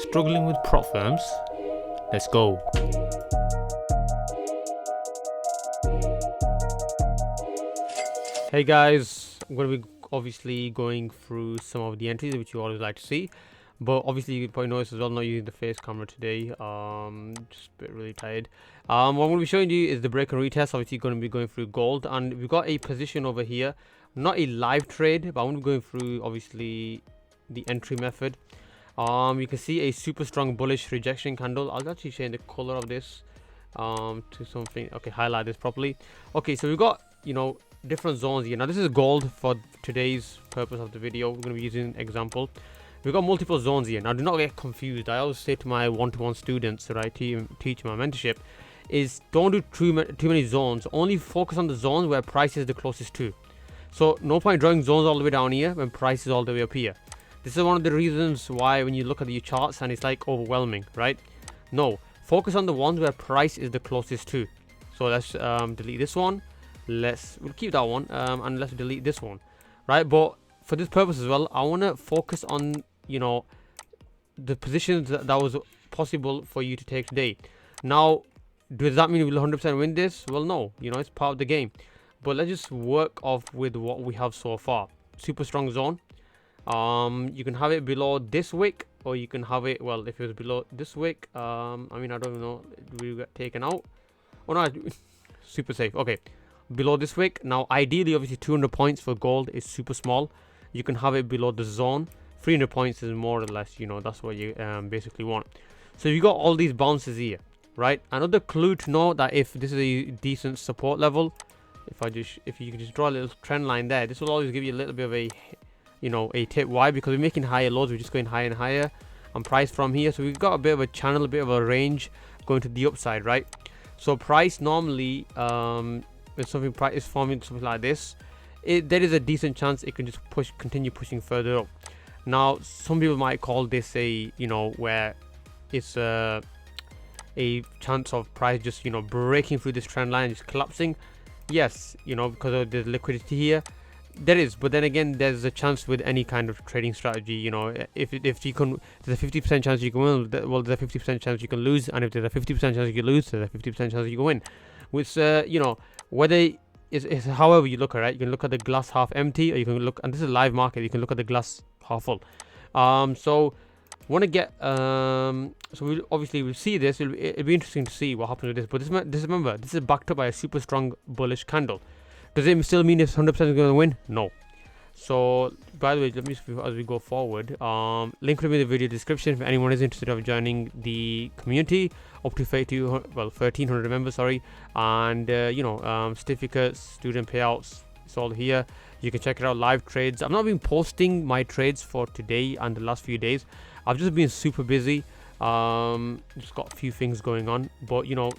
Struggling with prop firms? Let's go. Hey guys, I'm going to be obviously going through some of the entries which you always like to see, but obviously you probably noticed as well not using the face camera today. Just a bit really tired. What I'm going to be showing you is the break and retest. Obviously going to be going through gold, and we've got a position over here, not a live trade, but I'm going to be going through obviously the entry method. You can see a super strong bullish rejection candle. I'll actually change the color of this to something. Okay, highlight this properly. Okay, so we've got, you know, different zones here. Now this is gold for today's purpose of the video. We're going to be using an example. We've got multiple zones here. Now do not get confused. I always say to my one-to-one students that I teach my mentorship is don't do too many zones. Only focus on the zones where price is the closest to. So no point drawing zones all the way down here when price is all the way up here. This is one of the reasons why when you look at your charts and it's like overwhelming, right? No, focus on the ones where price is the closest to. So let's delete this one. We'll keep that one and let's delete this one, right? But for this purpose as well, I want to focus on, you know, the positions that was possible for you to take today. Now, does that mean we'll 100% win this? Well, no, you know, it's part of the game. But let's just work off with what we have so far. Super strong zone. You can have it below this wick, or you can have it, well, if it was below this wick, I mean, I don't know, we got taken out. Oh no, super safe. Okay, below this wick. Now ideally obviously 200 points for gold is super small. You can have it below the zone. 300 points is more or less, you know, that's what you basically want. So you got all these bounces here, right? Another clue to know that if this is a decent support level, if you can just draw a little trend line there, this will always give you a little bit of a, you know, a tip. Why? Because we're making higher lows, we're just going higher and higher and price from here. So we've got a bit of a channel, a bit of a range going to the upside, right? So price normally when something price is forming something like this, there is a decent chance it can just continue pushing further up. Now some people might call this a, you know, where it's a chance of price just, you know, breaking through this trend line and just collapsing. Yes, you know, because of the liquidity here. There is, but then again, there's a chance with any kind of trading strategy. You know, if you can, there's a 50% chance you can win. Well, there's a 50% chance you can lose, and if there's a 50% chance you can lose, there's a 50% chance you can win. Which, you know, whether it's however you look at it, you can look at the glass half empty, or you can look, and this is a live market, you can look at the glass half full. So want to get so we'll see this. It'll be interesting to see what happens with this. But this remember, this is backed up by a super strong bullish candle. Does it still mean it's 100% going to win? No. So, by the way, let me, as we go forward, link will be in the video description if anyone is interested of joining the community, up to 1,300 members, sorry, and you know, certificates, student payouts, it's all here. You can check it out, live trades. I've not been posting my trades for today and the last few days. I've just been super busy. Just got a few things going on, but you know,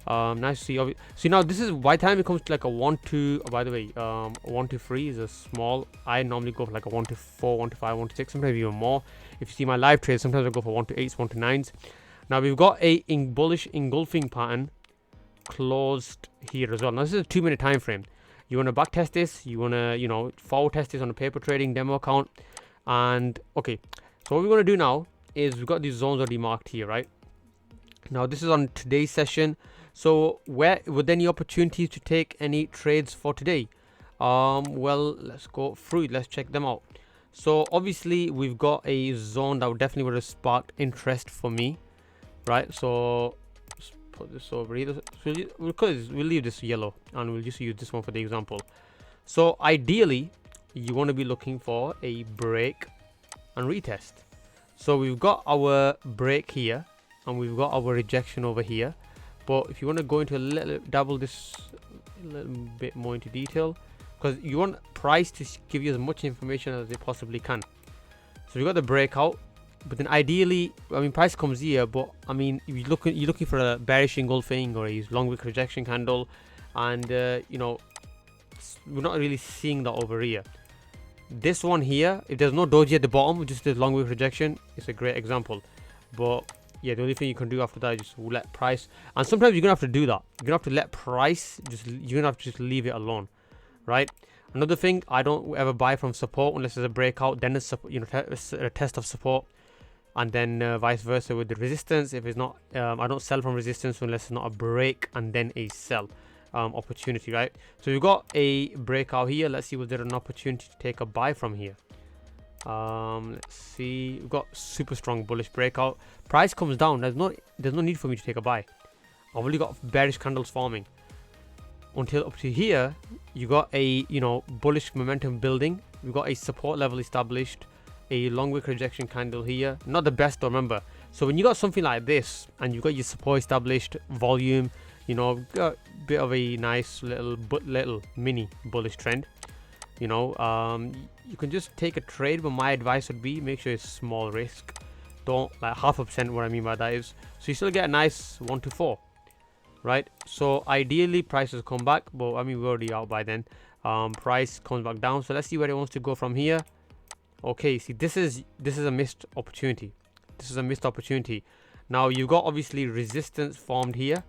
nice to see. So now this is by the time it comes to like a 1-2. By the way, 1-3 is a small. I normally go for like a 1-4, 1-5, 1-6, sometimes even more. If you see my live trades, sometimes I go for 1-8s, 1-9s. Now we've got a bullish engulfing pattern closed here as well. Now this is a 2-minute time frame. You want to back test this. You want to, you know, forward test this on a paper trading demo account. And okay, so what we're going to do now is we've got these zones already marked here, right? Now this is on today's session. So where were there any opportunities to take any trades for today? Well, let's go through it. Let's check them out. So obviously we've got a zone that definitely would have sparked interest for me, right? So let's put this over here. So we'll leave this yellow and we'll just use this one for the example. So ideally you want to be looking for a break and retest. So we've got our break here and we've got our rejection over here. But if you want to go into double this a little bit more into detail, because you want price to give you as much information as it possibly can. So we got the breakout, but then ideally, I mean, price comes here, but I mean, if you're looking for a bearish engulfing or a long wick rejection candle, and you know, we're not really seeing that over here. This one here, if there's no doji at the bottom, just the long wick rejection, it's a great example. But yeah, the only thing you can do after that is just let price, and sometimes you're gonna have to do that. You're gonna have to let price, you're gonna have to just leave it alone, right? Another thing, I don't ever buy from support unless there's a breakout, then it's, you know, a test of support. and then vice versa with the resistance. If it's not, I don't sell from resistance unless it's not a break and then a sell opportunity, right? So we've got a breakout here. Let's see, was there an opportunity to take a buy from here? Let's see. We've got super strong bullish breakout. Price comes down. There's no need for me to take a buy. I've only got bearish candles forming until up to here. You got a bullish momentum building. We've got a support level established, a long wick rejection candle here. Not the best though, remember. So when you got something like this and you've got your support established, volume, got a bit of a nice little mini bullish trend, you can just take a trade, but my advice would be make sure it's small risk. Don't like 0.5%. What I mean by that is, so you still get a nice 1 to 4, right? So ideally prices come back, but I mean we're already out by then. Price comes back down, so let's see where it wants to go from here. Okay, see, this is a missed opportunity. This is a missed opportunity. Now you've got obviously resistance formed here,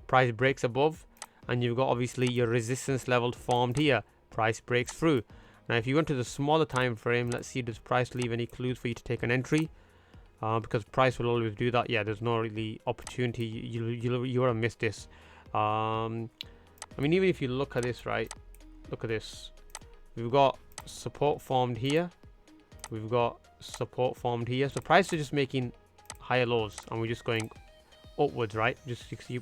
price breaks above, and you've got obviously your resistance level formed here, price breaks through. Now if you went to the smaller time frame, let's see, does price leave any clues for you to take an entry? Because price will always do that. Yeah, there's no really opportunity. You want to miss this. I mean, even if you look at this, right, look at this, we've got support formed here, we've got support formed here. So price is just making higher lows and we're just going upwards, right? Just you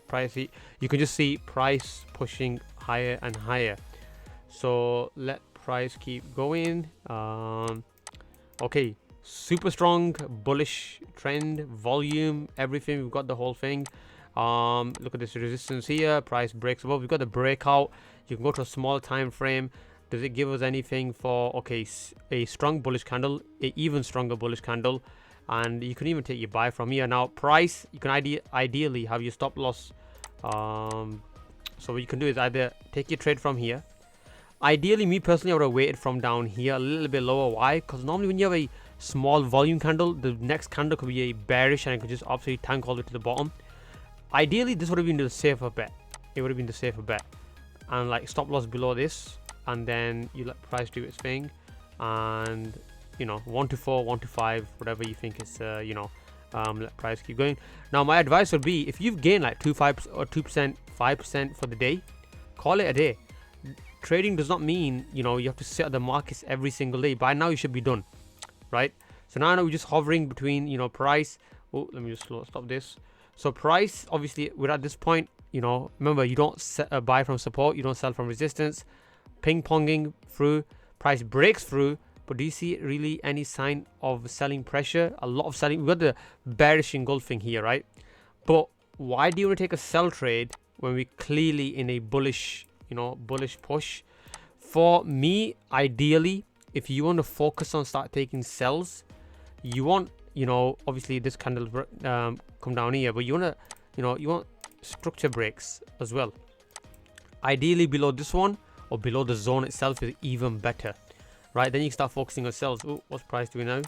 price, you can just see price pushing higher and higher. So let price keep going. Okay, super strong bullish trend, volume, everything. We've got the whole thing. Look at this resistance here, price breaks above. We've got the breakout. You can go to a small time frame. Does it give us anything for, okay, a strong bullish candle, a even stronger bullish candle, and you can even take your buy from here. Now price, you can ideally have your stop loss. So what you can do is either take your trade from here. Ideally, me personally, I would have waited from down here a little bit lower. Why? Because normally when you have a small volume candle, the next candle could be a bearish and it could just absolutely tank all the way to the bottom. Ideally, this would have been the safer bet. It would have been the safer bet. And like stop loss below this, and then you let price do its thing, and 1 to 4, 1 to 5, whatever you think is let price keep going. Now my advice would be, if you've gained like 2% or 2%, 5% for the day, call it a day. Trading does not mean you have to sit at the markets every single day. By now you should be done, right? So now we're just hovering between price. Oh, let me just stop this. So price, obviously we're at this point, remember, you don't buy from support, you don't sell from resistance. Ping ponging through, price breaks through, but do you see really any sign of selling pressure? A lot of selling. We've got the bearish engulfing here, right? But why do you want to take a sell trade when we're clearly in a bullish bullish push? For me, ideally, if you want to focus on start taking sells, you want obviously this candle come down here, but you want to you want structure breaks as well. Ideally below this one or below the zone itself is even better, right? Then you can start focusing on sells. Oh, what's price doing now?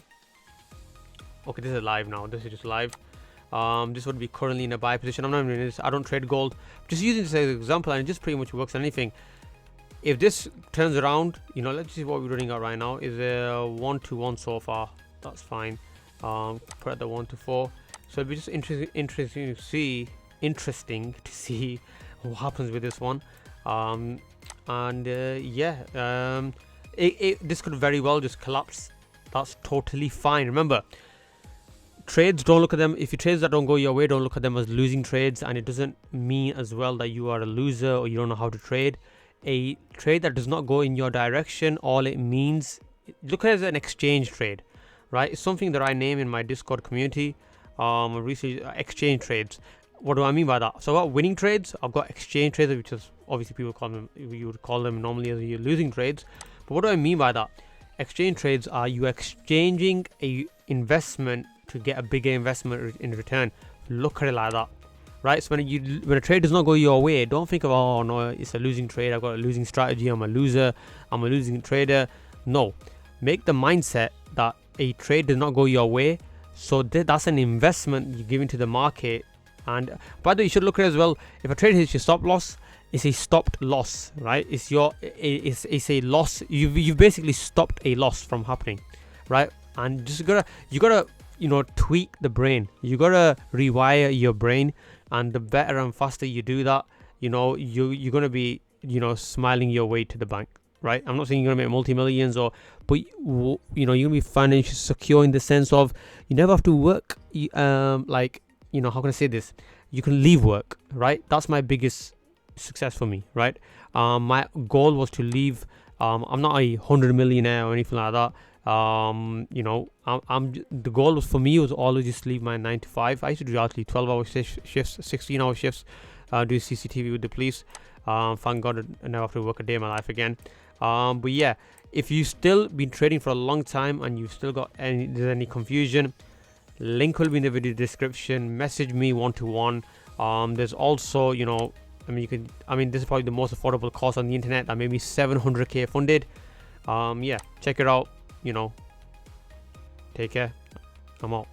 Okay, this is live now. This is just live. This would be currently in a buy position. I'm not doing this. I don't trade gold. Just using this as an example, and it just pretty much works on anything. If this turns around, let's see what we're running at right now. Is a 1 to 1 so far. That's fine. Put at the 1 to 4. So it'll be just interesting to see what happens with this one. This could very well just collapse. That's totally fine. Remember, trades, don't look at them. If your trades that don't go your way, don't look at them as losing trades, and it doesn't mean as well that you are a loser or you don't know how to trade. A trade that does not go in your direction, all it means, look at it as an exchange trade, right? It's something that I name in my Discord community. Recently, exchange trades. What do I mean by that? So I've got winning trades, I've got exchange trades, which is obviously people call them, you would call them normally as your losing trades. But what do I mean by that? Exchange trades are you exchanging a investment to get a bigger investment in return. Look at it like that, right? So when a trade does not go your way, don't think of, oh no, it's a losing trade, I've got a losing strategy, I'm a loser, I'm a losing trader. No, make the mindset that a trade does not go your way, so that's an investment you're giving to the market. And by the way, you should look at it as well, if a trade hits your stop loss, it's a stopped loss, right? It's a loss. You've basically stopped a loss from happening, right? And just you gotta tweak the brain. You gotta rewire your brain, and the better and faster you do that, you're gonna be smiling your way to the bank, right? I'm not saying you're gonna make multi-millions, but you're gonna be financially secure in the sense of you never have to work. How can I say this? You can leave work, right? That's my biggest success for me, right? My goal was to leave. I'm not a 100 millionaire or anything like that. I'm the goal was for me was always just leave my 9 to 5. I used to do actually 12-hour shifts, 16-hour shifts, do CCTV with the police. Thank God I never have to work a day in my life again. But yeah, if you still been trading for a long time and you've still got there's any confusion, link will be in the video description. Message me one-to-one. There's also this is probably the most affordable course on the internet that made me 700k funded. Yeah, check it out. Take care. I'm out.